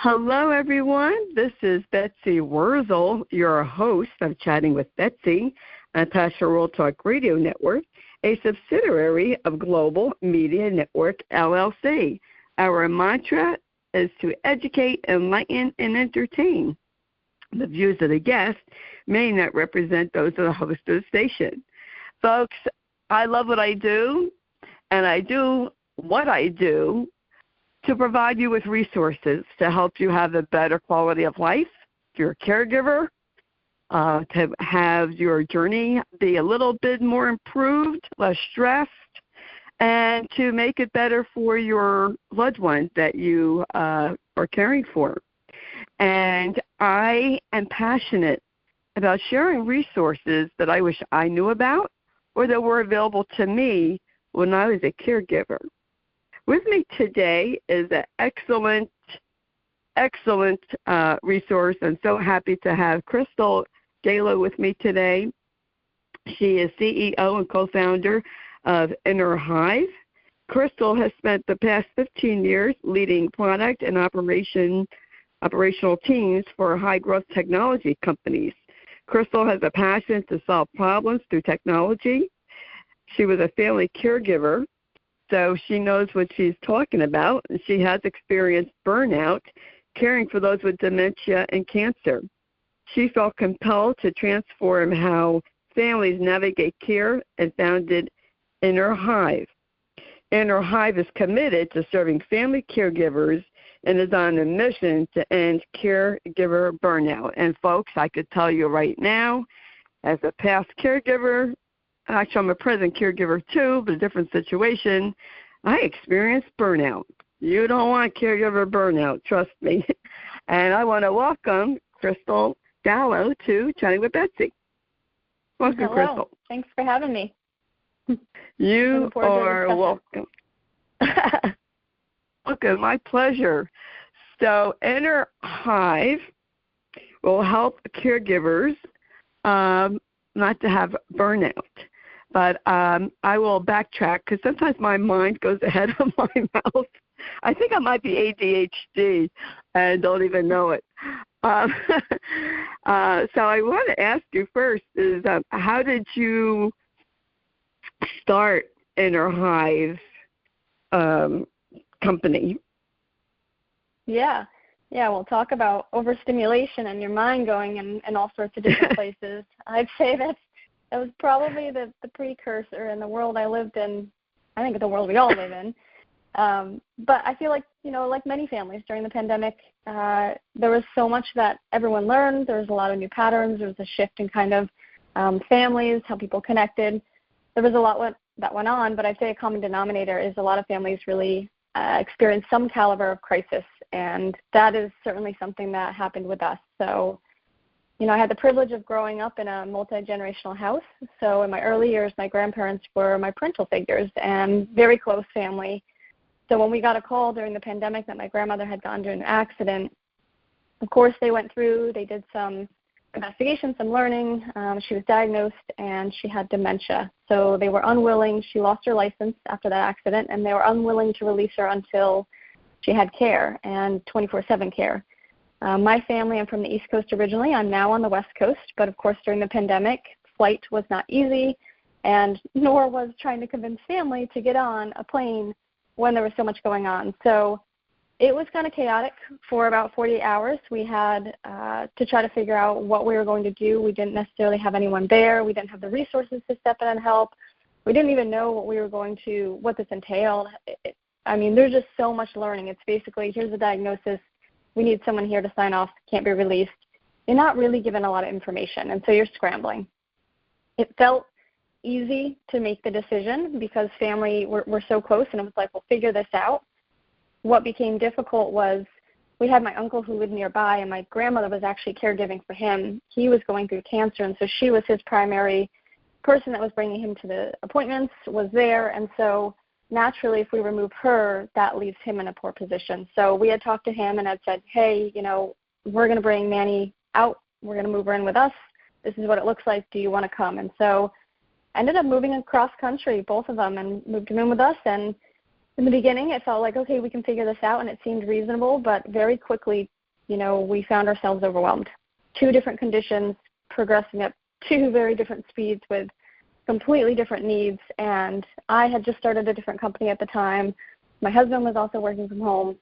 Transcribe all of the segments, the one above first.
Hello, everyone. This is Betsy Wurzel, your host of Chatting with Betsy on Passion World Talk Radio Network, a subsidiary of Global Media Network, LLC. Our mantra is to educate, enlighten, and entertain. The views of the guest may not represent those of the host of the station. Folks, I love what I do, and I do what I do to provide you with resources to help you have a better quality of life, if you're a caregiver, to have your journey be a little bit more improved, less stressed, and to make it better for your loved ones that you are caring for. And I am passionate about sharing resources that I wish I knew about or that were available to me when I was a caregiver. With me today is an excellent resource. I'm so happy to have Crystal Gallo with me today. She is CEO and co-founder of Innerhive. Crystal has spent the past 15 years leading product and operational teams for high-growth technology companies. Crystal has a passion to solve problems through technology. She was a family caregiver, so she knows what she's talking about. She has experienced burnout, caring for those with dementia and cancer. She felt compelled to transform how families navigate care and founded Innerhive. Innerhive is committed to serving family caregivers and is on a mission to end caregiver burnout. And folks, I could tell you right now, as a past caregiver, actually I'm a present caregiver too, but a different situation, I experienced burnout. You don't want caregiver burnout, trust me. And I want to welcome Crystal Gallo to Chatting with Betsy. Welcome, Hello. Crystal. Thanks for having me. You are welcome. Okay, my pleasure. So Innerhive will help caregivers not to have burnout. But I will backtrack because sometimes my mind goes ahead of my mouth. I think I might be ADHD and don't even know it. So I want to ask you first is how did you start Innerhive company? Yeah, we'll talk about overstimulation and your mind going in all sorts of different places. I'd say that was probably the precursor in the world I lived in. I think the world we all live in. But I feel like, like many families during the pandemic, there was so much that everyone learned. There was a lot of new patterns. There was a shift in kind of families, how people connected. There was a lot that went on, but I'd say a common denominator is a lot of families really experienced some caliber of crisis, and that is certainly something that happened with us. So, I had the privilege of growing up in a multi-generational house. So in my early years, my grandparents were my parental figures and very close family. So when we got a call during the pandemic that my grandmother had gone through an accident, of course they went through, they did some investigation, some learning. She was diagnosed and she had dementia. So they were unwilling. She lost her license after that accident, and they were unwilling to release her until she had care and 24/7 care. My family, I'm from the East Coast originally. I'm now on the West Coast, but of course during the pandemic, flight was not easy, and nor was trying to convince family to get on a plane when there was so much going on. So it was kind of chaotic for about 48 hours. We had to try to figure out what we were going to do. We didn't necessarily have anyone there. We didn't have the resources to step in and help. We didn't even know what this entailed. There's just so much learning. It's basically, here's the diagnosis. We need someone here to sign off, can't be released. You're not really given a lot of information, and so you're scrambling. It felt easy to make the decision because family were so close, and it was like, we'll figure this out. What became difficult was we had my uncle who lived nearby, and my grandmother was actually caregiving for him. He was going through cancer, and so she was his primary person that was bringing him to the appointments, was there, and so naturally, if we remove her, that leaves him in a poor position. So we had talked to him and had said, hey, we're going to bring Manny out. We're going to move her in with us. This is what it looks like. Do you want to come? And so I ended up moving across country, both of them, and moved him in with us. And in the beginning, it felt like, okay, we can figure this out, and it seemed reasonable. But very quickly, we found ourselves overwhelmed. 2 different conditions progressing at 2 very different speeds with completely different needs. And I had just started a different company at the time. My husband was also working from home.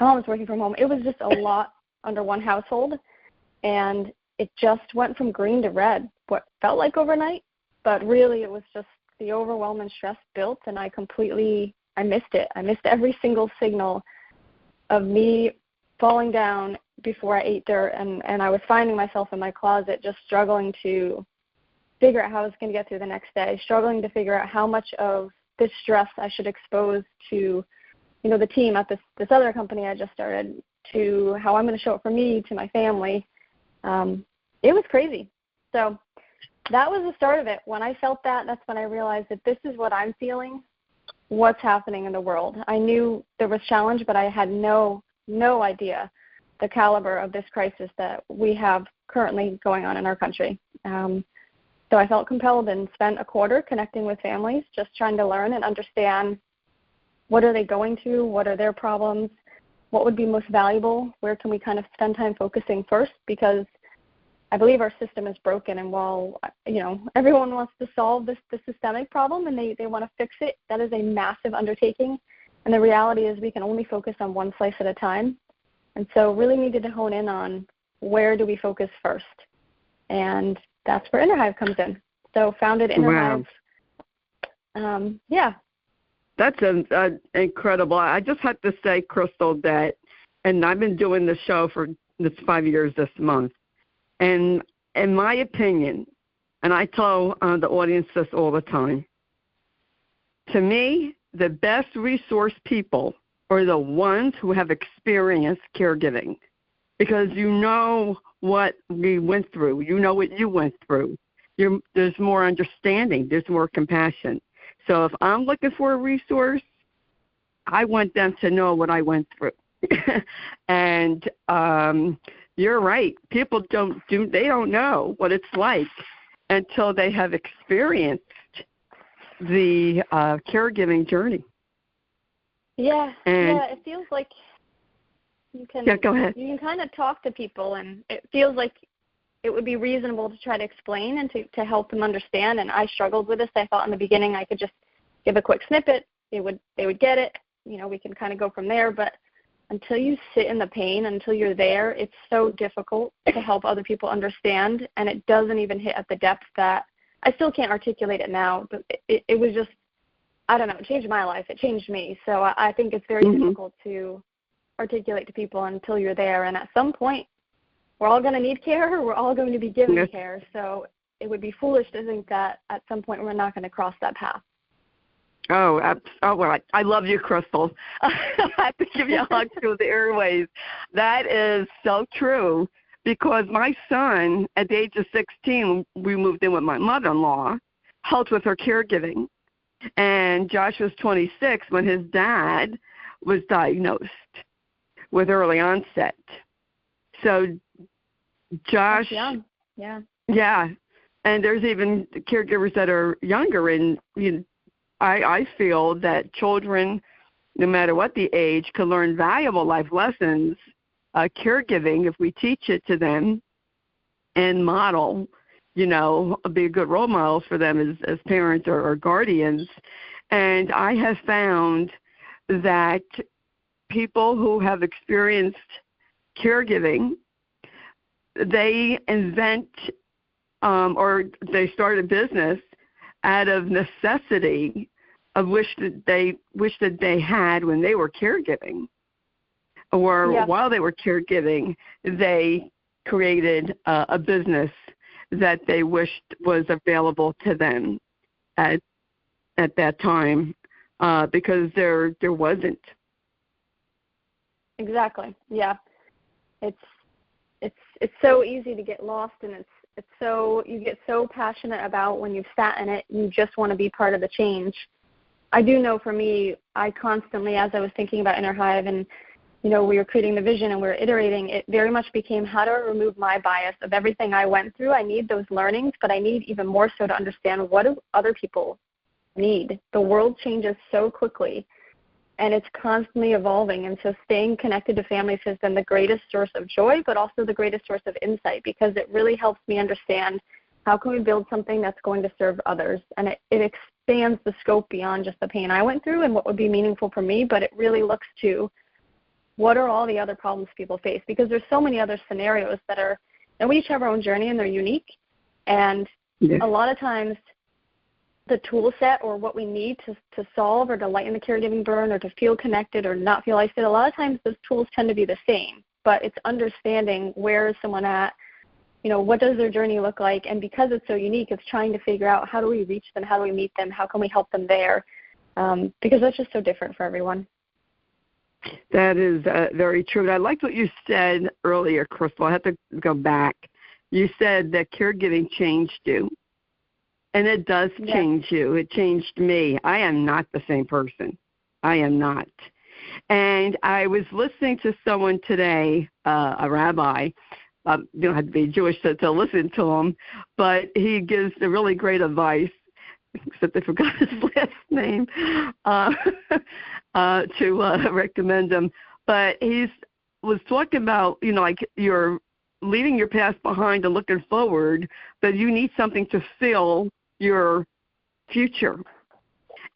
My mom was working from home. It was just a lot under one household. And it just went from green to red, what felt like overnight. But really, it was just the overwhelm and stress built, and I missed it. I missed every single signal of me falling down before I ate dirt, and I was finding myself in my closet just struggling to figure out how I was going to get through the next day, struggling to figure out how much of this stress I should expose to, the team at this other company I just started, to how I'm going to show up for me, to my family. It was crazy. So that was the start of it. When I felt that, that's when I realized that this is what I'm feeling, what's happening in the world. I knew there was challenge, but I had no idea the caliber of this crisis that we have currently going on in our country. So I felt compelled and spent a quarter connecting with families, just trying to learn and understand what are they going through, what are their problems, what would be most valuable, where can we kind of spend time focusing first, because I believe our system is broken, and while, everyone wants to solve this systemic problem and they want to fix it, that is a massive undertaking. And the reality is we can only focus on one slice at a time. And so really needed to hone in on where do we focus first. And that's where Innerhive comes in. So founded Innerhive. Wow. That's incredible. I just have to say, Crystal, that, and I've been doing the show for this 5 years this month. And in my opinion, and I tell the audience this all the time, to me, the best resource people are the ones who have experienced caregiving, because you know what we went through. You know what you went through. There's more understanding. There's more compassion. So if I'm looking for a resource, I want them to know what I went through. And you're right. People they don't know what it's like until they have experienced the caregiving journey. Yeah, it feels like you can. Yeah, go ahead. You can kind of talk to people, and it feels like it would be reasonable to try to explain and to help them understand. And I struggled with this. I thought in the beginning I could just give a quick snippet. They would get it. We can kind of go from there. But until you sit in the pain, until you're there, it's so difficult to help other people understand, and it doesn't even hit at the depth that I still can't articulate it now. But it was just, I don't know, it changed my life. It changed me. So I think it's very difficult to articulate to people until you're there. And at some point, we're all going to need care. We're all going to be given care. So it would be foolish to think that at some point we're not going to cross that path. Oh, well, I love you, Crystal. I have to give you a hug through the airways. That is so true, because my son, at the age of 16, we moved in with my mother-in-law, helped with her caregiving. And Josh was 26 when his dad was diagnosed with early onset. So Josh, young. Yeah. Yeah, and there's even caregivers that are younger, and I feel that children, no matter what the age, can learn valuable life lessons, caregiving, if we teach it to them and model, be a good role model for them as parents or guardians. And I have found that people who have experienced caregiving, they invent or they start a business out of necessity of wish that they had when they were caregiving, or while they were caregiving, they created a business that they wished was available to them at that time, because there wasn't. Exactly. Yeah. It's so easy to get lost, and it's so, you get so passionate about when you've sat in it, you just want to be part of the change. I do know for me, I constantly, as I was thinking about Innerhive and, we were creating the vision and we were iterating, it very much became how to remove my bias of everything I went through. I need those learnings, but I need even more so to understand what do other people need. The world changes so quickly, and it's constantly evolving. And so staying connected to families has been the greatest source of joy, but also the greatest source of insight, because it really helps me understand how can we build something that's going to serve others. And it expands the scope beyond just the pain I went through and what would be meaningful for me, but it really looks to what are all the other problems people face, because there's so many other scenarios that are, and we each have our own journey and they're unique. And a lot of times the tool set or what we need to solve or to lighten the caregiving burn or to feel connected or not feel isolated, a lot of times those tools tend to be the same, but it's understanding where is someone at, what does their journey look like? And because it's so unique, it's trying to figure out how do we reach them, how do we meet them, how can we help them there, because that's just so different for everyone. That is very true. And I liked what you said earlier, Crystal. I have to go back. You said that caregiving changed you, and it does change you. It changed me. I am not the same person. I am not. And I was listening to someone today, a rabbi. You don't have to be Jewish to listen to him, but he gives a really great advice, except I forgot his last name, to recommend him. But he was talking about, like you're leaving your past behind and looking forward, but you need something to fill your future.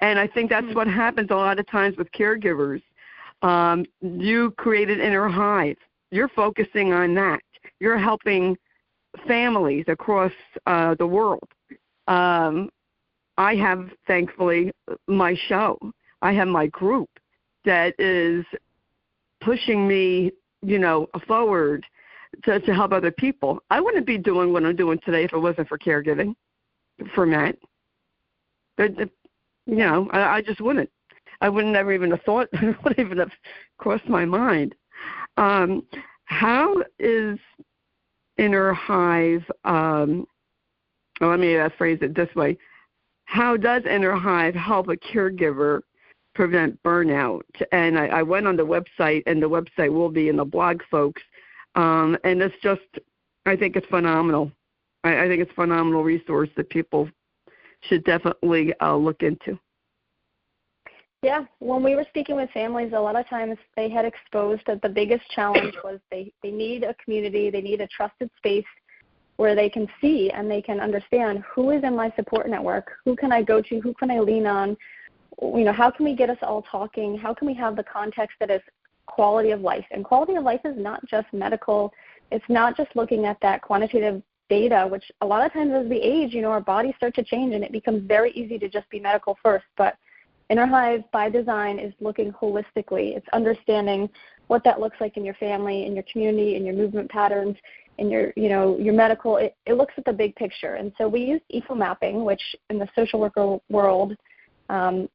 And I think that's what happens a lot of times with caregivers. You created Innerhive. You're focusing on that. You're helping families across the world. I have, thankfully, my show. I have my group that is pushing me, forward to help other people. I wouldn't be doing what I'm doing today if it wasn't for caregiving, for Matt. But, I just wouldn't. I wouldn't never even have thought, it wouldn't even have crossed my mind. How is Innerhive, let me phrase it this way. How does Innerhive help a caregiver prevent burnout? And I went on the website, and the website will be in the blog, folks. And it's just, I think it's phenomenal. I think it's a phenomenal resource that people should definitely look into. Yeah, when we were speaking with families, a lot of times they had exposed that the biggest challenge was they need a community, they need a trusted space where they can see and they can understand who is in my support network, who can I go to, who can I lean on, how can we get us all talking, how can we have the context that is quality of life. And quality of life is not just medical, it's not just looking at that quantitative data, which a lot of times as we age, our bodies start to change and it becomes very easy to just be medical first. But Innerhive, by design, is looking holistically. It's understanding what that looks like in your family, in your community, in your movement patterns, in your medical. It looks at the big picture. And so we use EFO mapping, which in the social worker world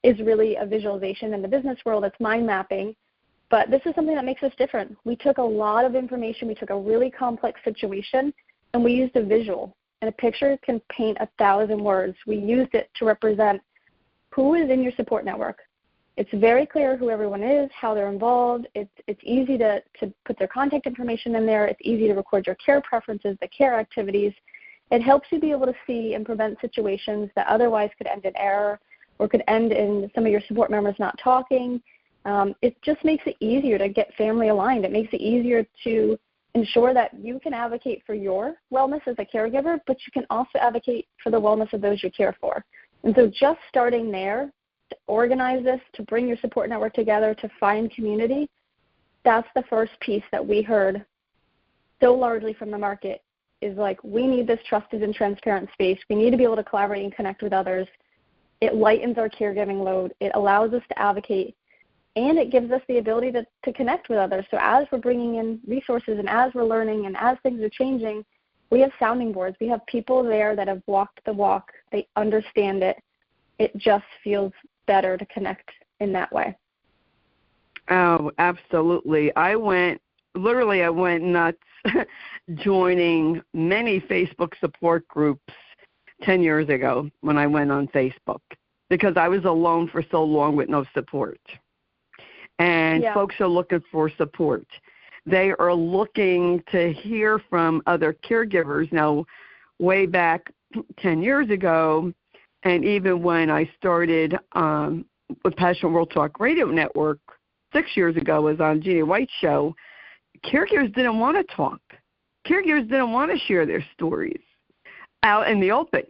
is really a visualization. In the business world, it's mind mapping. But this is something that makes us different. We took a lot of information. We took a really complex situation, and we used a visual. And a picture can paint 1,000 words. We used it to represent who is in your support network. It's very clear who everyone is, how they're involved. It's easy to put their contact information in there. It's easy to record your care preferences, the care activities. It helps you be able to see and prevent situations that otherwise could end in error or could end in some of your support members not talking. It just makes it easier to get family aligned. It makes it easier to ensure that you can advocate for your wellness as a caregiver, but you can also advocate for the wellness of those you care for. And so just starting there, to organize this, to bring your support network together, to find community, that's the first piece that we heard so largely from the market is we need this trusted and transparent space. We need to be able to collaborate and connect with others. It lightens our caregiving load. It allows us to advocate, and it gives us the ability to connect with others. So as we're bringing in resources and as we're learning and as things are changing, we have sounding boards. We have people there that have walked the walk. They understand it. It just feels better to connect in that way. Oh, absolutely. I went nuts joining many Facebook support groups 10 years ago when I went on Facebook because I was alone for so long with no support. And folks are looking for support. They are looking to hear from other caregivers. Now, way back 10 years ago, and even when I started with Passion World Talk Radio Network 6 years ago was on Jeannie White's show, caregivers didn't want to talk. Caregivers didn't want to share their stories out in the open.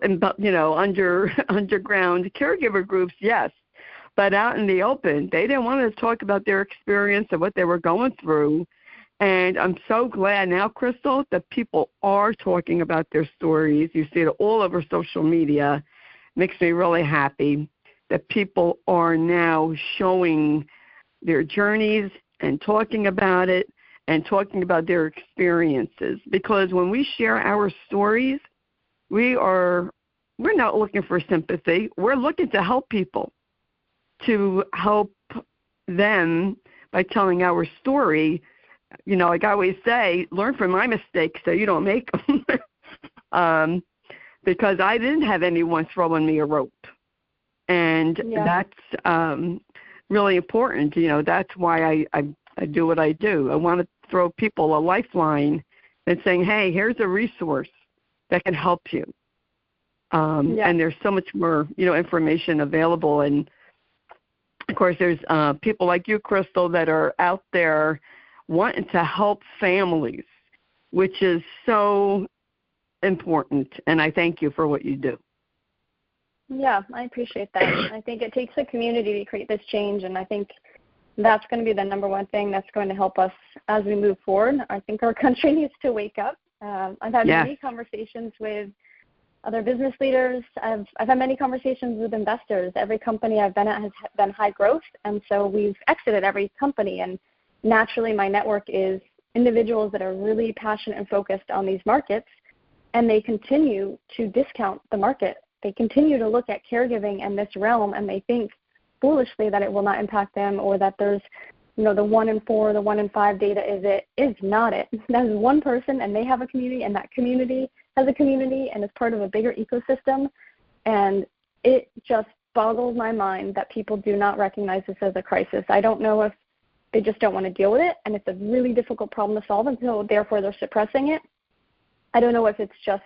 Underground caregiver groups, yes. But out in the open, they didn't want to talk about their experience and what they were going through. And I'm so glad now, Crystal, that people are talking about their stories. You see it all over social media. Makes me really happy that people are now showing their journeys and talking about it and talking about their experiences. Because when we share our stories, we're not looking for sympathy. We're looking to help people, to help them by telling our story. Like I always say, learn from my mistakes so you don't make them. Because I didn't have anyone throwing me a rope. And that's really important. That's why I do what I do. I want to throw people a lifeline and saying, hey, here's a resource that can help you. And there's so much more, information available. And, of course, there's people like you, Crystal, that are out there wanting to help families, which is so important. And I thank you for what you do. Yeah, I appreciate that. I think it takes a community to create this change, and I think that's going to be the number one thing that's going to help us as we move forward. I think our country needs to wake up. I've had many conversations with other business leaders. I've had many conversations with investors. Every company I've been at has been high growth, and so we've exited every company. And naturally, my network is individuals that are really passionate and focused on these markets, and they continue to discount the market. They continue to look at caregiving and this realm, and they think foolishly that it will not impact them, or that there's, the 1 in 4, the 1 in 5 data is not it. That is one person, and they have a community, and that community has a community, and is part of a bigger ecosystem. And it just boggles my mind that people do not recognize this as a crisis. I don't know if they just don't want to deal with it, and it's a really difficult problem to solve, and so therefore they're suppressing it. I don't know if it's just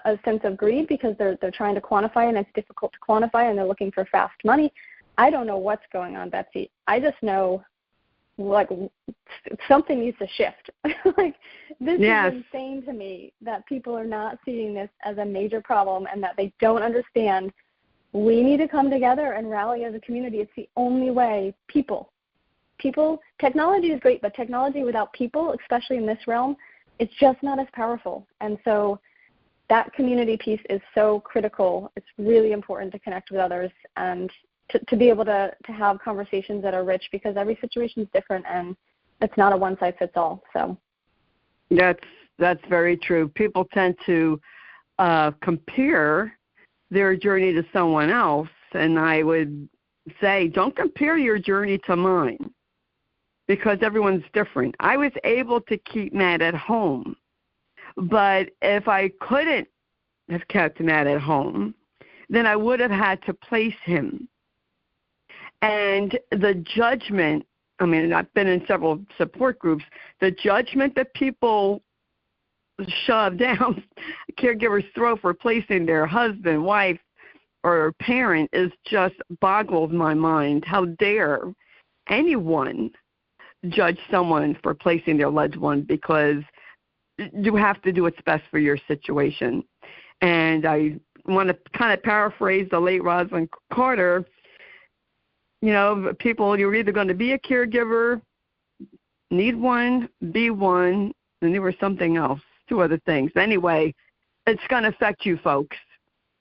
a sense of greed because they're trying to quantify it, and it's difficult to quantify, and they're looking for fast money. I don't know what's going on, Betsy. I just know, something needs to shift. This is insane to me that people are not seeing this as a major problem, and that they don't understand we need to come together and rally as a community. It's the only way. People, technology is great, but technology without people, especially in this realm, it's just not as powerful. And so that community piece is so critical. It's really important to connect with others and to be able to have conversations that are rich, because every situation is different, and it's not a one-size-fits-all. So that's very true. People tend to compare their journey to someone else, and I would say don't compare your journey to mine, because everyone's different. I was able to keep Matt at home, but if I couldn't have kept Matt at home, then I would have had to place him. And the judgment, I've been in several support groups, the judgment that people shove down caregivers' throat for placing their husband, wife, or parent is just boggles my mind. How dare anyone judge someone for placing their loved one, because you have to do what's best for your situation. And I want to kind of paraphrase the late Rosalind Carter. People, you're either going to be a caregiver, need one, be one, and there was something else, 2 other things. Anyway, it's going to affect you folks.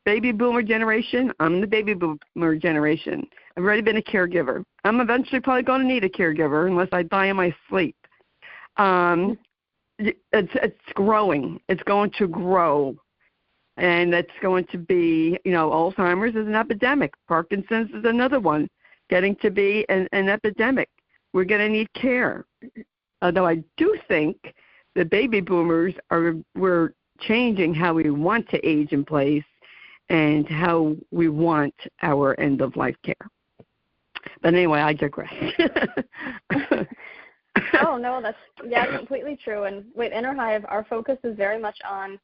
Baby boomer generation, I'm the baby boomer generation. I've already been a caregiver. I'm eventually probably going to need a caregiver unless I die in my sleep. It's growing. It's going to grow. And it's going to be, Alzheimer's is an epidemic. Parkinson's is another one, getting to be an epidemic. We're going to need care. Although I do think the baby boomers we're changing how we want to age in place and how we want our end-of-life care. But anyway, I digress. Oh, no, that's completely true. And with Innerhive, our focus is very much on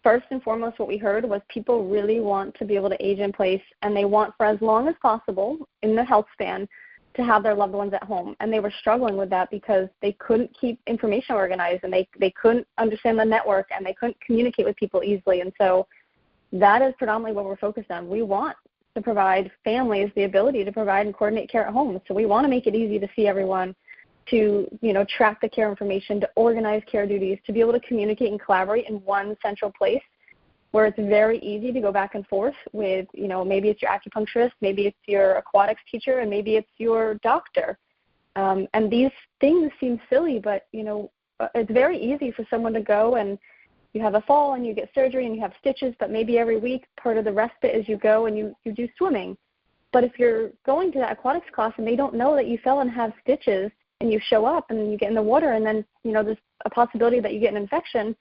first and foremost, what we heard was people really want to be able to age in place, and they want for as long as possible in the health span to have their loved ones at home. And they were struggling with that because they couldn't keep information organized, and they couldn't understand the network, and they couldn't communicate with people easily. And so that is predominantly what we're focused on. We want to provide families the ability to provide and coordinate care at home. So we want to make it easy to see everyone, to, track the care information, to organize care duties, to be able to communicate and collaborate in one central place where it's very easy to go back and forth with, maybe it's your acupuncturist, maybe it's your aquatics teacher, and maybe it's your doctor. And these things seem silly, but, it's very easy for someone to go and you have a fall and you get surgery and you have stitches, but maybe every week part of the respite is you go and you do swimming. But if you're going to that aquatics class and they don't know that you fell and have stitches, and you show up and you get in the water and then, there's a possibility that you get an infection,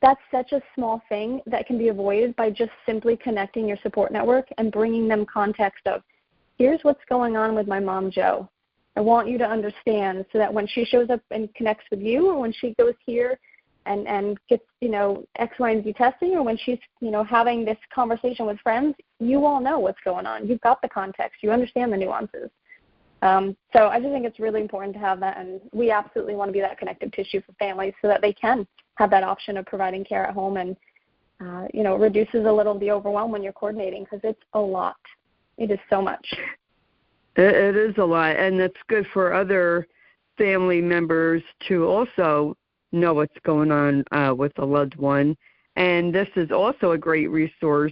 that's such a small thing that can be avoided by just simply connecting your support network and bringing them context of, here's what's going on with my mom, Jo. I want you to understand, so that when she shows up and connects with you, or when she goes here and gets, X, Y, and Z testing, or when she's, having this conversation with friends, you all know what's going on. You've got the context. You understand the nuances. So I just think it's really important to have that, and we absolutely want to be that connective tissue for families so that they can have that option of providing care at home, and, it reduces a little the overwhelm when you're coordinating, because it's a lot. It is so much. It is a lot, and it's good for other family members to also know what's going on with a loved one. And this is also a great resource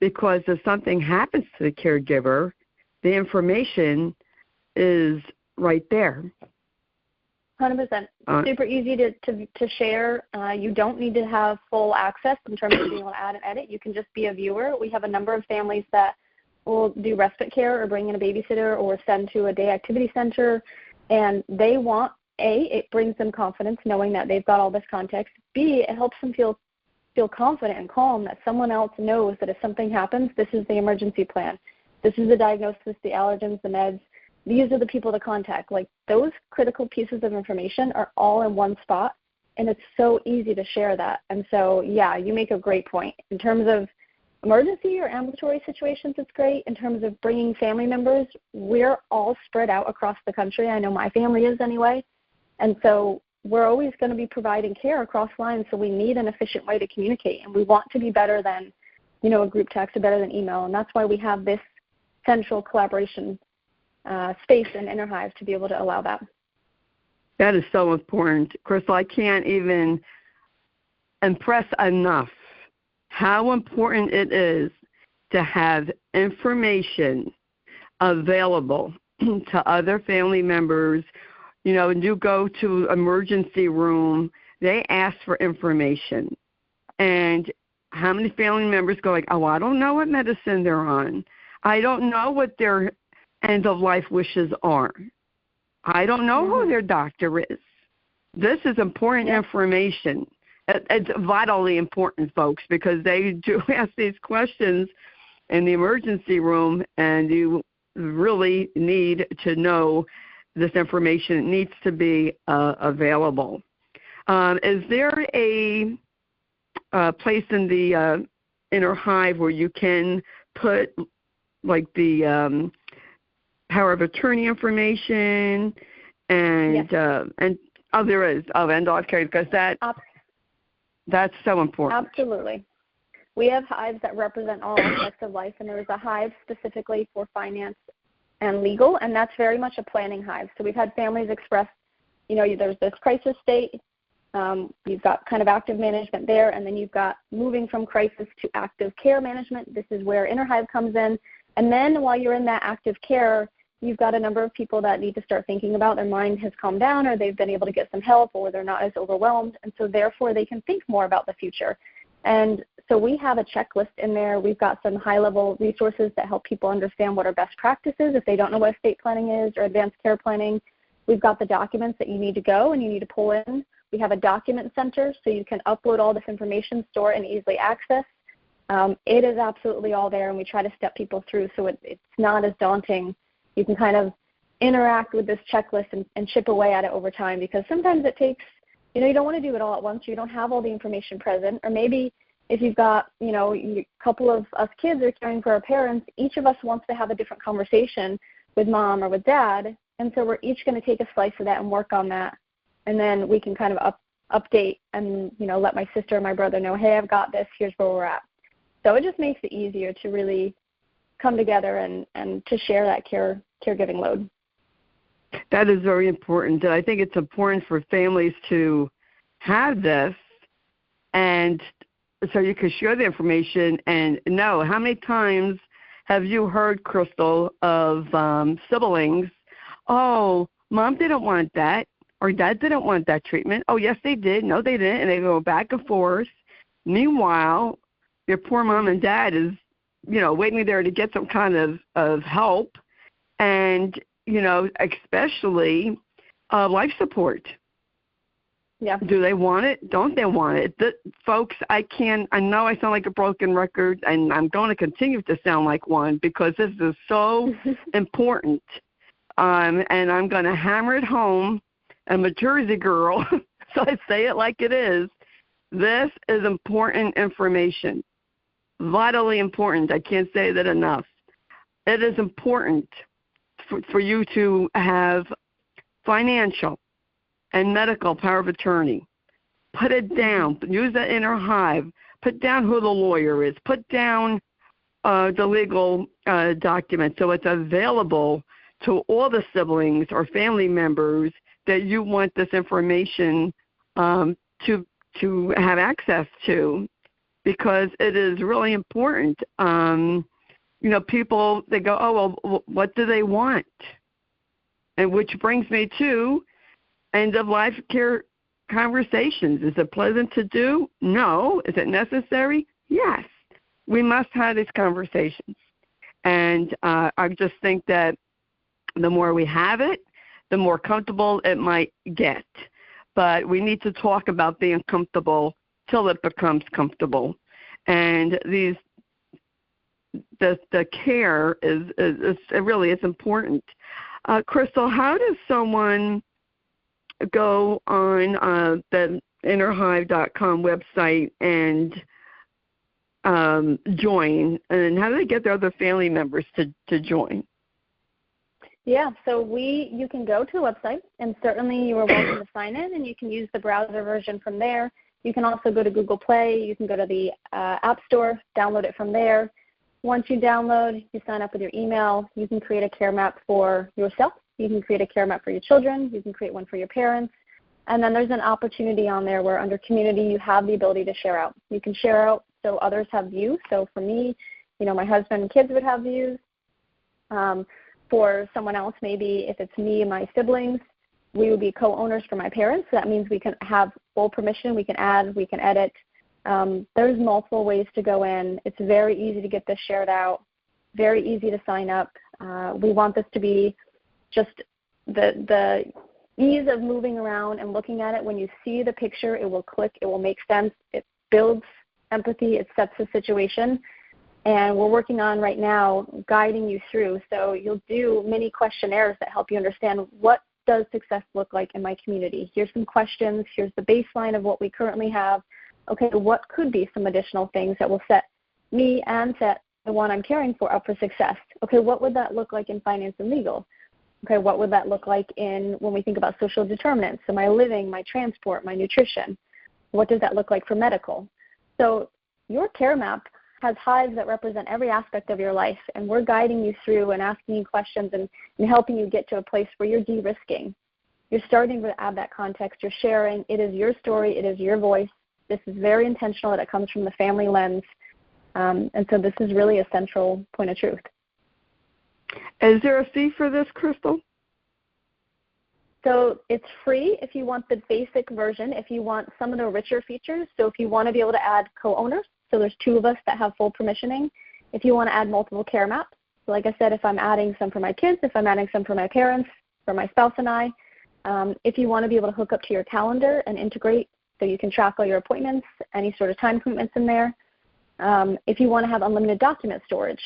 because if something happens to the caregiver, the information is right there. 100%. Super easy to share. You don't need to have full access in terms of being able to add and edit. You can just be a viewer. We have a number of families that will do respite care or bring in a babysitter or send to a day activity center, and they want, A, it brings them confidence knowing that they've got all this context. B, it helps them feel confident and calm that someone else knows that if something happens, this is the emergency plan. This is the diagnosis, the allergens, the meds. These are the people to contact. Like, those critical pieces of information are all in one spot, and it's so easy to share that. And so, yeah, you make a great point. In terms of emergency or ambulatory situations, it's great. In terms of bringing family members, we're all spread out across the country. I know my family is anyway. And so we're always going to be providing care across lines, so we need an efficient way to communicate. And we want to be better than, a group text or better than email. And that's why we have this central collaboration space in Innerhive to be able to allow that. That is so important. Crystal, I can't even impress enough how important it is to have information available to other family members. When you go to emergency room, they ask for information. And how many family members go like, oh, I don't know what medicine they're on. I don't know what their end-of-life wishes are. I don't know who their doctor is. This is important information. It's vitally important, folks, because they do ask these questions in the emergency room, and you really need to know this information. It needs to be available. Is there a place in the Innerhive where you can put, like, the power of attorney information and there is end-of-life care, because that's so important. Absolutely. We have hives that represent all aspects of life, and there is a hive specifically for finance and legal, and that's very much a planning hive. So we've had families express, there's this crisis state, you've got kind of active management there, and then you've got moving from crisis to active care management. This is where Innerhive comes in. And then while you're in that active care, you've got a number of people that need to start thinking about their mind has calmed down, or they've been able to get some help, or they're not as overwhelmed, and so therefore they can think more about the future. And so we have a checklist in there. We've got some high-level resources that help people understand what are best practices if they don't know what estate planning is or advanced care planning. We've got the documents that you need to go and you need to pull in. We have a document center so you can upload all this information, store, and easily access. It is absolutely all there, and we try to step people through so it's not as daunting. You can kind of interact with this checklist and chip away at it over time, because sometimes it takes, you don't want to do it all at once. You don't have all the information present, or maybe if you've got, a couple of us kids are caring for our parents, each of us wants to have a different conversation with mom or with dad. And so we're each going to take a slice of that and work on that. And then we can kind of update and, let my sister or my brother know, hey, I've got this. Here's where we're at. So it just makes it easier to really come together and to share that caregiving load. That is very important. And I think it's important for families to have this, and so you can share the information and know. How many times have you heard, Crystal, of siblings, oh, mom didn't want that, or dad didn't want that treatment. Oh, yes, they did. No, they didn't. And they go back and forth. Meanwhile, your poor mom and dad is, waiting there to get some kind of help, and, especially life support. Yeah. Do they want it? Don't they want it? Folks, I know I sound like a broken record, and I'm going to continue to sound like one because this is so important. And I'm going to hammer it home. I'm a Jersey girl, so I say it like it is. This is important information, vitally important. I can't say that enough. It is important for you to have financial and medical power of attorney. Put it down. Use the Innerhive. Put down who the lawyer is. Put down the legal document so it's available to all the siblings or family members that you want this information to have access to, because it is really important. People, they go, oh, well, what do they want? And which brings me to end-of-life care conversations. Is it pleasant to do? No. Is it necessary? Yes. We must have these conversations. And I just think that the more we have it, the more comfortable it might get. But we need to talk about being comfortable till it becomes comfortable. And the care is really is important. Crystal, how does someone go on the Innerhive.com website and join, and how do they get their other family members to join? Yeah, so you can go to the website, and certainly you are welcome to sign in, and you can use the browser version from there. You can also go to Google Play. You can go to the App Store, download it from there. Once you download, you sign up with your email. You can create a care map for yourself. You can create a care map for your children. You can create one for your parents. And then there's an opportunity on there where under community you have the ability to share out. You can share out so others have views. So for me, my husband and kids would have views. For someone else, maybe if it's me and my siblings, we would be co-owners for my parents. So that means we can have full permission. We can add, we can edit. There's multiple ways to go in. It's very easy to get this shared out, very easy to sign up. We want this to be just the ease of moving around and looking at it. When you see the picture, it will click, it will make sense, it builds empathy, it sets the situation. And we're working on right now guiding you through. So you'll do mini questionnaires that help you understand what does success look like in my community. Here's some questions. Here's the baseline of what we currently have. Okay, what could be some additional things that will set me and set the one I'm caring for up for success? Okay, what would that look like in finance and legal? Okay, what would that look like when we think about social determinants? So my living, my transport, my nutrition. What does that look like for medical? So your care map has hives that represent every aspect of your life, and we're guiding you through and asking you questions and helping you get to a place where you're de-risking. You're starting to add that context. You're sharing. It is your story. It is your voice. This is very intentional that it comes from the family lens, and so this is really a central point of truth. Is there a fee for this, Crystal? So it's free if you want the basic version, if you want some of the richer features. So if you want to be able to add co-owners, so there's 2 of us that have full permissioning. If you want to add multiple care maps, so like I said, if I'm adding some for my kids, if I'm adding some for my parents, for my spouse and I, if you want to be able to hook up to your calendar and integrate so you can track all your appointments, any sort of time commitments in there, if you want to have unlimited document storage.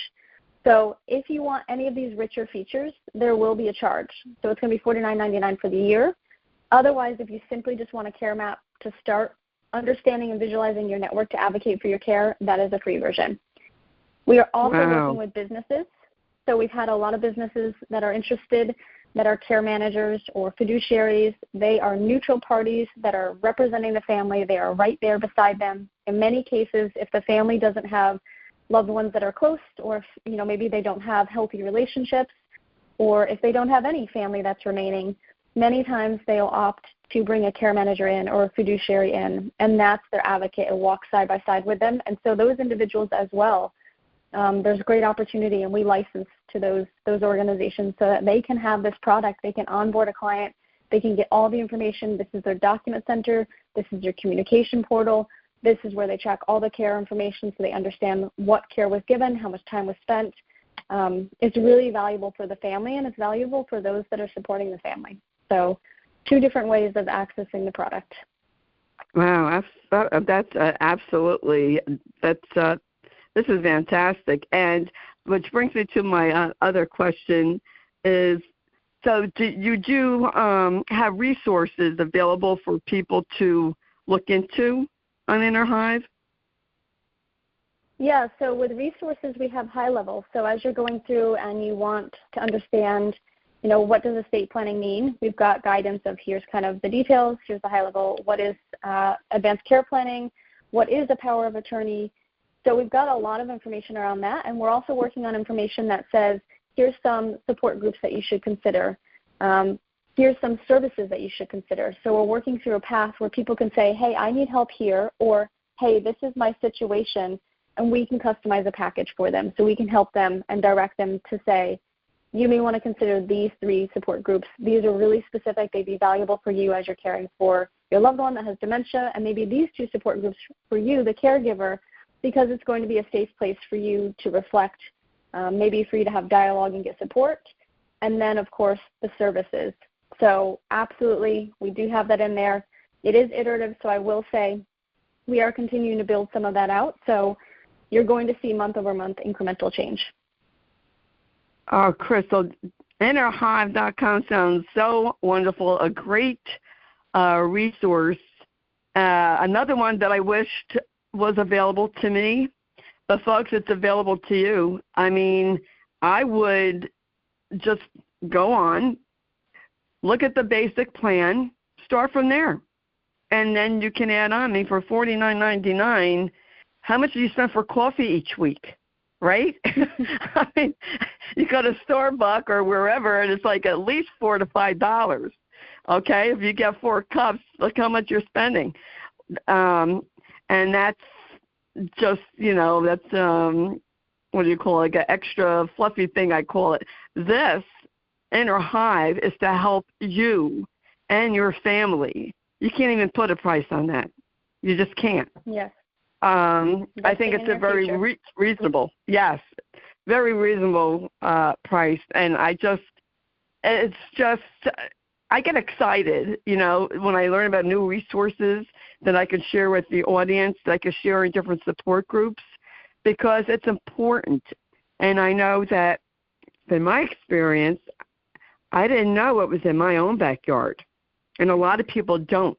So if you want any of these richer features, there will be a charge. So it's going to be $49.99 for the year. Otherwise, if you simply just want a care map to start Understanding and Visualizing Your Network to Advocate for Your Care, that is a free version. We are also working with businesses. So we've had a lot of businesses that are interested, that are care managers or fiduciaries. They are neutral parties that are representing the family. They are right there beside them. In many cases, if the family doesn't have loved ones that are close, or if, maybe they don't have healthy relationships, or if they don't have any family that's remaining, many times they'll opt to bring a care manager in or a fiduciary in, and that's their advocate and walk side by side with them. And so those individuals as well, there's great opportunity, and we license to those organizations so that they can have this product. They can onboard a client. They can get all the information. This is their document center. This is your communication portal. This is where they track all the care information so they understand what care was given, how much time was spent. It's really valuable for the family, and it's valuable for those that are supporting the family. So 2 different ways of accessing the product. Wow, that's absolutely, this is fantastic. And which brings me to my other question is, so do you have resources available for people to look into on Innerhive? Yeah, so with resources, we have high level. So as you're going through and you want to understand, what does estate planning mean? We've got guidance of here's kind of the details, here's the high level, what is advanced care planning, what is a power of attorney. So we've got a lot of information around that, and we're also working on information that says, here's some support groups that you should consider. Here's some services that you should consider. So we're working through a path where people can say, hey, I need help here, or hey, this is my situation, and we can customize a package for them. So we can help them and direct them to say, you may want to consider these 3 support groups. These are really specific. They'd be valuable for you as you're caring for your loved one that has dementia, and maybe these 2 support groups for you, the caregiver, because it's going to be a safe place for you to reflect, maybe for you to have dialogue and get support, and then, of course, the services. So absolutely, we do have that in there. It is iterative, so I will say we are continuing to build some of that out. So you're going to see month-over-month incremental change. Oh, Crystal, Innerhive.com sounds so wonderful, a great resource. Another one that I wished was available to me, but folks, it's available to you. I mean, I would just go on, look at the basic plan, start from there, and then you can add on. I mean, for $49.99, how much do you spend for coffee each week, right? I mean, you go to Starbucks or wherever, and it's like at least $4 to $5. Okay, if you get 4 cups, look how much you're spending. And that's just, that's, what do you call it, like an extra fluffy thing, I call it. This Innerhive is to help you and your family. You can't even put a price on that. You just can't. Yes. I think it's a very reasonable, yes, very reasonable price. And I get excited, when I learn about new resources that I can share with the audience, that I can share in different support groups, because it's important. And I know that in my experience, I didn't know what was in my own backyard. And a lot of people don't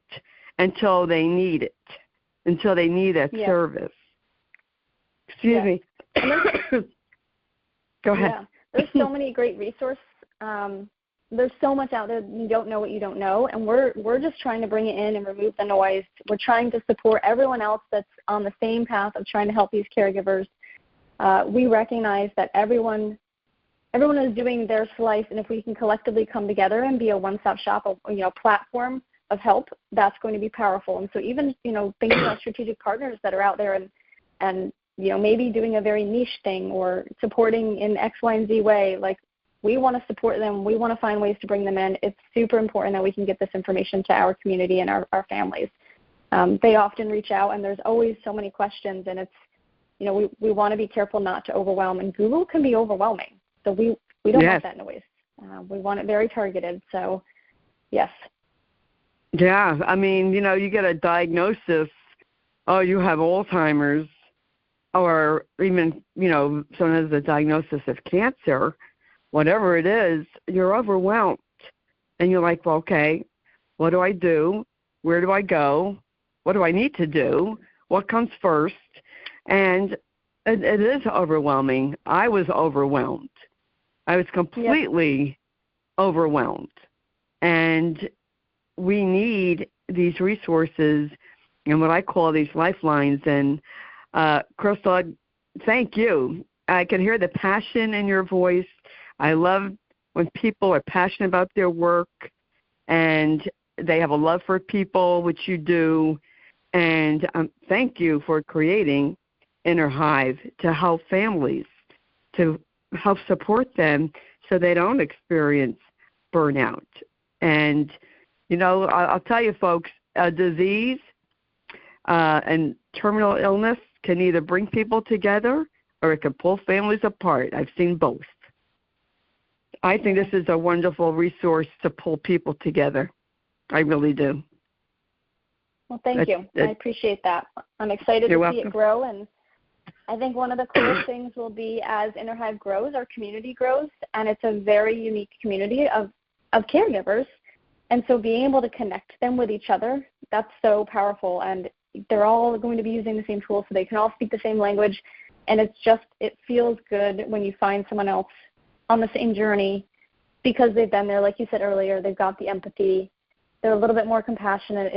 until they need it, until they need that service. Excuse me. Go ahead. Yeah. There's so many great resources. There's so much out there. You don't know what you don't know, and we're just trying to bring it in and remove the noise. We're trying to support everyone else that's on the same path of trying to help these caregivers. We recognize that everyone is doing their slice, and if we can collectively come together and be a one-stop shop, a platform of help, that's going to be powerful. And so even thinking about strategic partners that are out there and maybe doing a very niche thing or supporting in X, Y, and Z way, like, we want to support them. We want to find ways to bring them in. It's super important that we can get this information to our community and our families. They often reach out, and there's always so many questions, and it's, we want to be careful not to overwhelm, and Google can be overwhelming. So we don't want that noise. We want it very targeted. So, yes. Yeah, I mean, you get a diagnosis, oh, you have Alzheimer's, or even, someone has a diagnosis of cancer, whatever it is, you're overwhelmed. And you're like, well, okay, what do I do? Where do I go? what do I need to do? What comes first? And it is overwhelming. I was overwhelmed. I was completely overwhelmed. And we need these resources and what I call these lifelines. And Crystal, thank you. I can hear the passion in your voice. I love when people are passionate about their work and they have a love for people, which you do. And thank you for creating Innerhive to help families, to help support them so they don't experience burnout. And, you know, I'll tell you, folks, a disease and terminal illness can either bring people together or it can pull families apart. I've seen both. I think this is a wonderful resource to pull people together. I really do. Well, thank you. I appreciate that. I'm excited to see it grow, and I think one of the coolest things will be as Innerhive grows, our community grows, and it's a very unique community of caregivers. And so being able to connect them with each other, that's so powerful. And they're all going to be using the same tools, so they can all speak the same language. And it feels good when you find someone else on the same journey because they've been there. Like you said earlier, they've got the empathy. They're a little bit more compassionate.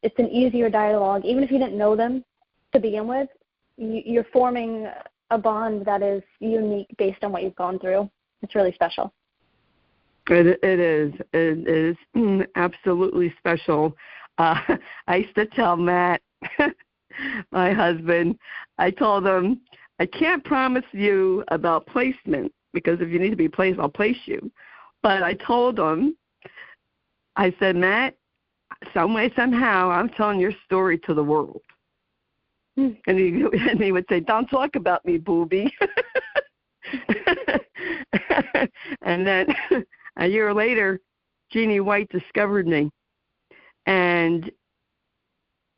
It's an easier dialogue. Even if you didn't know them to begin with, you're forming a bond that is unique based on what you've gone through. It's really special. It is absolutely special. I used to tell Matt, my husband, I told him, I can't promise you about placement because if you need to be placed, I'll place you. But I told him, I said, Matt, some way, somehow, I'm telling your story to the world. And he would say, don't talk about me, booby. And then a year later, Jeannie White discovered me. And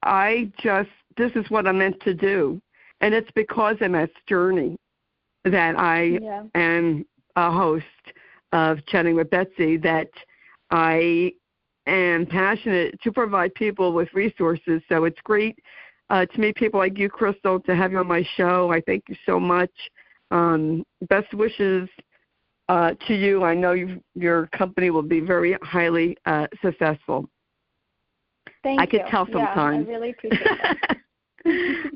this is what I'm meant to do. And it's because of this journey that I am a host of Chatting with Betsy, that I am passionate to provide people with resources. So it's great to meet people like you, Crystal, to have you on my show. I thank you so much. Best wishes to you. I know your company will be very highly successful. Thank you. I could tell sometimes. Yeah, I really appreciate that.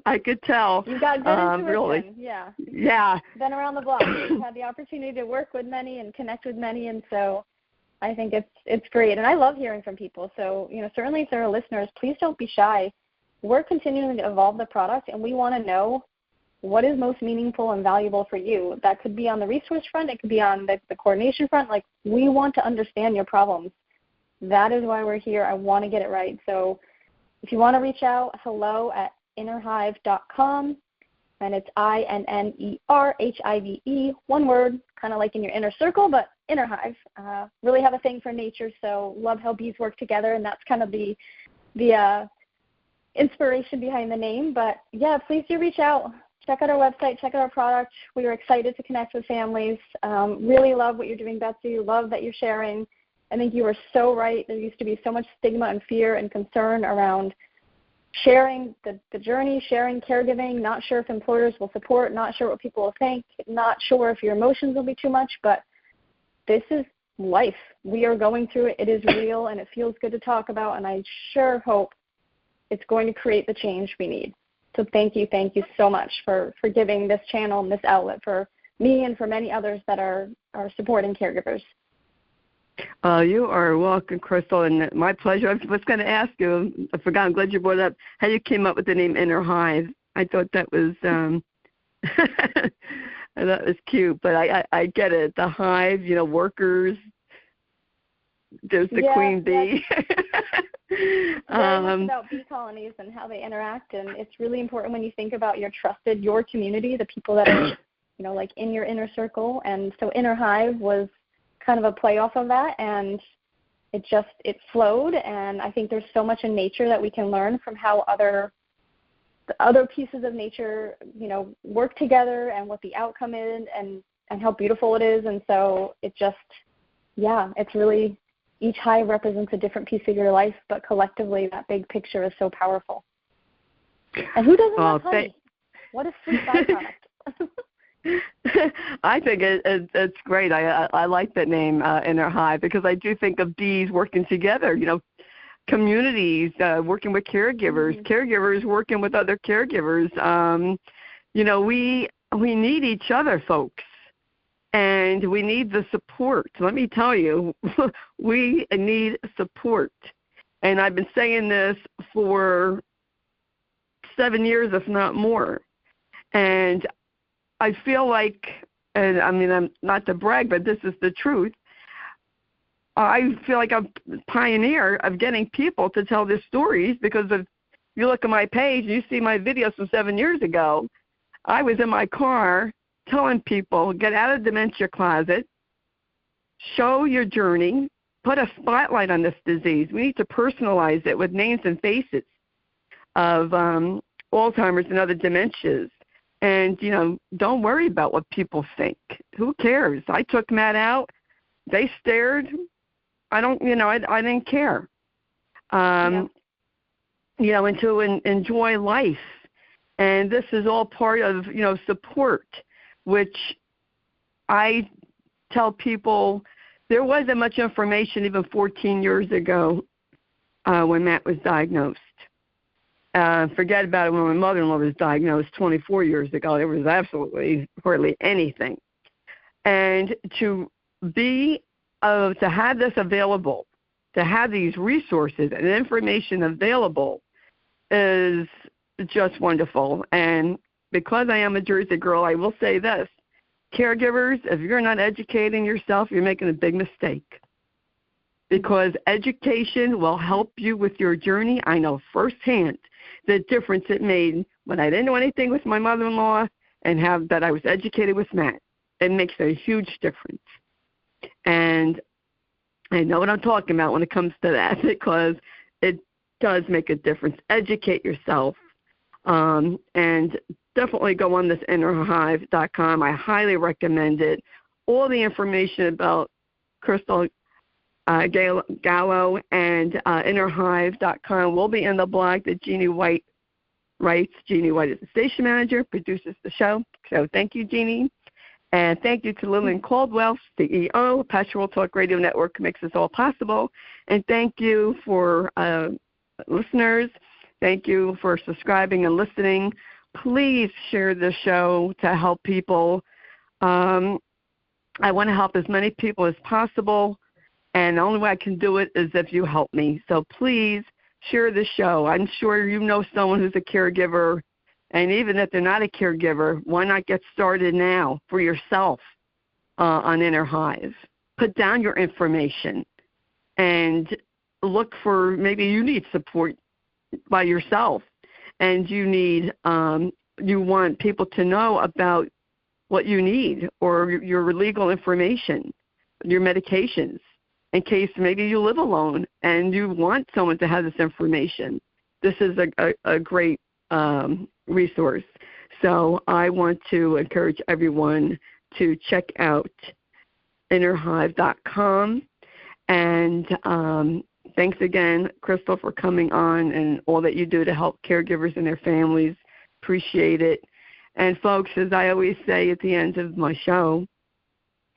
I could tell. You got good intuition. Really. Yeah. Been around the block. You've had the opportunity to work with many and connect with many, and so I think it's great. And I love hearing from people. So, certainly if there are listeners, please don't be shy. We're continuing to evolve the product, and we want to know what is most meaningful and valuable for you. That could be on the resource front. It could be on the coordination front. Like, we want to understand your problems. That is why we're here. I want to get it right. So if you want to reach out, hello@innerhive.com, and it's INNERHIVE, one word, kind of like in your inner circle, but Innerhive. Really have a thing for nature, so love how bees work together, and that's kind of the inspiration behind the name. But, yeah, please do reach out. Check out our website. Check out our product. We are excited to connect with families. Really love what you're doing, Betsy. Love that you're sharing. I think you are so right. There used to be so much stigma and fear and concern around sharing the journey, sharing caregiving, not sure if employers will support, not sure what people will think, not sure if your emotions will be too much, but this is life. We are going through it. It is real, and it feels good to talk about, and I sure hope it's going to create the change we need. So thank you so much for giving this channel and this outlet for me and for many others that are supporting caregivers. You are welcome, Crystal, and my pleasure. I was going to ask you, I forgot, I'm glad you brought it up, how you came up with the name Innerhive. I thought that was that was cute, but I get it. The hive, workers, there's the queen bee. It's about bee colonies and how they interact, and it's really important when you think about your community, the people that are, like in your inner circle. And so Innerhive was kind of a play off of that, and it flowed. And I think there's so much in nature that we can learn from how other pieces of nature, work together and what the outcome is and how beautiful it is. And so it's really, each hive represents a different piece of your life, but collectively that big picture is so powerful. And who doesn't love honey? What a sweet byproduct. I think it's great. I like that name, Innerhive, because I do think of bees working together, communities working with caregivers, caregivers working with other caregivers. We need each other, folks, and we need the support. Let me tell you, we need support. And I've been saying this for 7 years, if not more. And I feel like, and I mean, I'm not to brag, but this is the truth, I feel like I'm a pioneer of getting people to tell their stories, because if you look at my page, you see my videos from 7 years ago, I was in my car telling people, get out of the dementia closet, show your journey, put a spotlight on this disease. We need to personalize it with names and faces of Alzheimer's and other dementias. And, don't worry about what people think. Who cares? I took Matt out. They stared. I didn't care. And to enjoy life. And this is all part of, support, which I tell people there wasn't much information even 14 years ago when Matt was diagnosed. Forget about it when my mother-in-law was diagnosed 24 years ago. There was absolutely hardly anything. And to have this available, to have these resources and information available is just wonderful. And because I am a Jersey girl, I will say this. Caregivers, if you're not educating yourself, you're making a big mistake. Because education will help you with your journey. I know firsthand the difference it made when I didn't know anything with my mother-in-law and that I was educated with Matt. It makes a huge difference. And I know what I'm talking about when it comes to that, because it does make a difference. Educate yourself. And definitely go on this Innerhive.com. I highly recommend it. All the information about Crystal Gallo and Innerhive.com will be in the blog that Jeannie White writes. Jeannie White is the station manager, produces the show. So thank you, Jeannie. And thank you to Lillian Caldwell, CEO, Pastoral Talk Radio Network, who makes this all possible. And thank you for listeners. Thank you for subscribing and listening. Please share the show to help people. I want to help as many people as possible, and the only way I can do it is if you help me. So please share the show. I'm sure you know someone who's a caregiver, and even if they're not a caregiver, why not get started now for yourself on Innerhive? Put down your information and look for, maybe you need support by yourself, and you want people to know about what you need or your legal information, your medications, in case maybe you live alone and you want someone to have this information. This is a great resource. So I want to encourage everyone to check out Innerhive.com. And thanks again, Crystal, for coming on and all that you do to help caregivers and their families. Appreciate it. And folks, as I always say at the end of my show,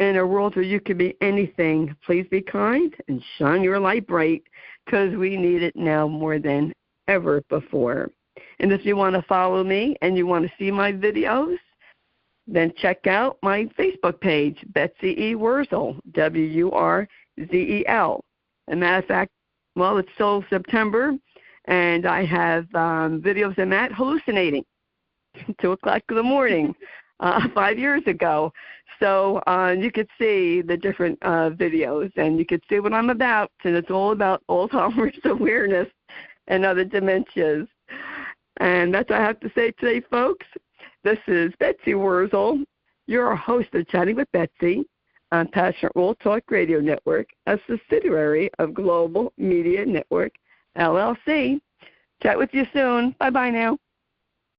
in a world where you can be anything, please be kind and shine your light bright, because we need it now more than ever before. And if you want to follow me and you want to see my videos, then check out my Facebook page, Betsy E. Wurzel, Wurzel. As a matter of fact, well, it's still September, and I have videos of Matt hallucinating 2 o'clock in the morning 5 years ago. So you could see the different videos, and you could see what I'm about, and it's all about Alzheimer's awareness and other dementias. And that's what I have to say today, folks. This is Betsy Wurzel, your host of Chatting with Betsy on Passionate World Talk Radio Network, a subsidiary of Global Media Network, LLC. Chat with you soon. Bye-bye now.